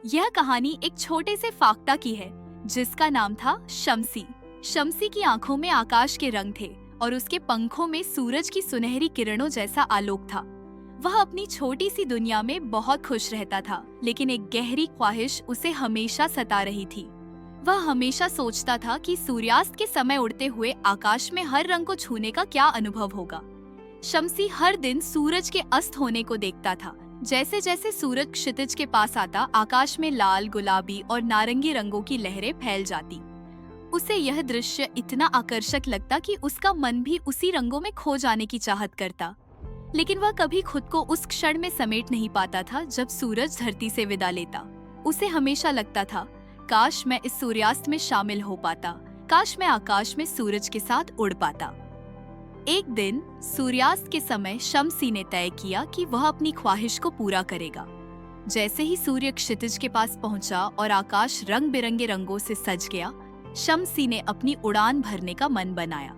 यह कहानी एक छोटे से फाख्ता की है जिसका नाम था शम्सी। शम्सी की आंखों में आकाश के रंग थे और उसके पंखों में सूरज की सुनहरी किरणों जैसा आलोक था। वह अपनी छोटी सी दुनिया में बहुत खुश रहता था, लेकिन एक गहरी ख्वाहिश उसे हमेशा सता रही थी। वह हमेशा सोचता था कि सूर्यास्त के समय उड़ते हुए आकाश में हर रंग को छूने का क्या अनुभव होगा। शम्सी हर दिन सूरज के अस्त होने को देखता था। जैसे जैसे सूरज क्षितिज के पास आता, आकाश में लाल, गुलाबी और नारंगी रंगों की लहरें फैल जाती। उसे यह दृश्य इतना आकर्षक लगता कि उसका मन भी उसी रंगों में खो जाने की चाहत करता। लेकिन वह कभी खुद को उस क्षण में समेट नहीं पाता था जब सूरज धरती से विदा लेता। उसे हमेशा लगता था, काश मैं इस सूर्यास्त में शामिल हो पाता, काश मैं आकाश में सूरज के साथ उड़ पाता। एक दिन सूर्यास्त के समय शम्सी ने तय किया कि वह अपनी ख्वाहिश को पूरा करेगा। जैसे ही सूर्य क्षितिज के पास पहुंचा और आकाश रंग बिरंगे रंगों से सज गया, शम्सी ने अपनी उड़ान भरने का मन बनाया।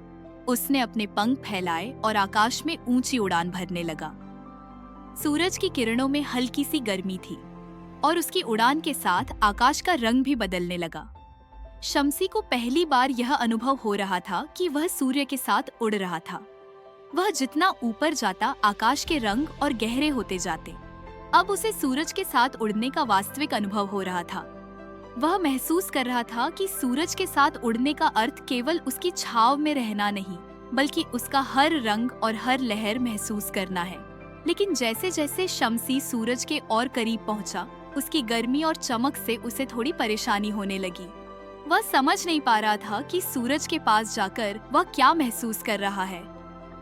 उसने अपने पंख फैलाए और आकाश में ऊंची उड़ान भरने लगा। सूरज की किरणों में हल्की सी गर्मी थी और उसकी उड़ान के साथ आकाश का रंग भी बदलने लगा। शम्सी को पहली बार यह अनुभव हो रहा था कि वह सूर्य के साथ उड़ रहा था। वह जितना ऊपर जाता, आकाश के रंग और गहरे होते जाते। अब उसे सूरज के साथ उड़ने का वास्तविक अनुभव हो रहा था। वह महसूस कर रहा था कि सूरज के साथ उड़ने का अर्थ केवल उसकी छाव में रहना नहीं, बल्कि उसका हर रंग और हर लहर महसूस करना है। लेकिन जैसे जैसे शम्सी सूरज के और करीब पहुंचा, उसकी गर्मी और चमक से उसे थोड़ी परेशानी होने लगी। वह समझ नहीं पा रहा था कि सूरज के पास जाकर वह क्या महसूस कर रहा है।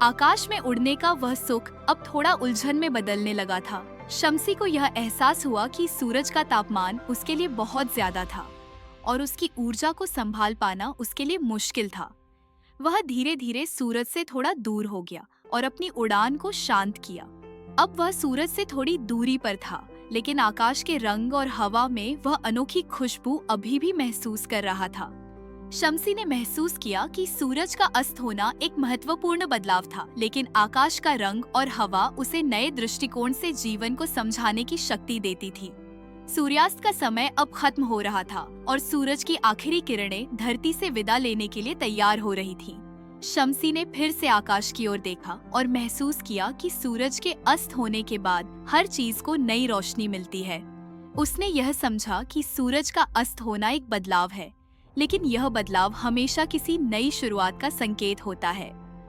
आकाश में उड़ने का वह सुख अब थोड़ा उलझन में बदलने लगा था। शम्सी को यह एहसास हुआ कि सूरज का तापमान उसके लिए बहुत ज्यादा था और उसकी ऊर्जा को संभाल पाना उसके लिए मुश्किल था। वह धीरे धीरे सूरज से थोड़ा दूर हो गया और अपनी उड़ान को शांत किया। अब वह सूरज से थोड़ी दूरी पर था, लेकिन आकाश के रंग और हवा में वह अनोखी खुशबू अभी भी महसूस कर रहा था। शम्सी ने महसूस किया कि सूरज का अस्त होना एक महत्वपूर्ण बदलाव था, लेकिन आकाश का रंग और हवा उसे नए दृष्टिकोण से जीवन को समझाने की शक्ति देती थी। सूर्यास्त का समय अब खत्म हो रहा था और सूरज की आखिरी किरणें धरती से विदा लेने के लिए तैयार हो रही थीं। शम्सी ने फिर से आकाश की ओर देखा और महसूस किया कि सूरज के अस्त होने के बाद हर चीज को नई रोशनी मिलती है। उसने यह समझा कि सूरज का अस्त होना एक बदलाव है, लेकिन यह बदलाव हमेशा किसी नई शुरुआत का संकेत होता है।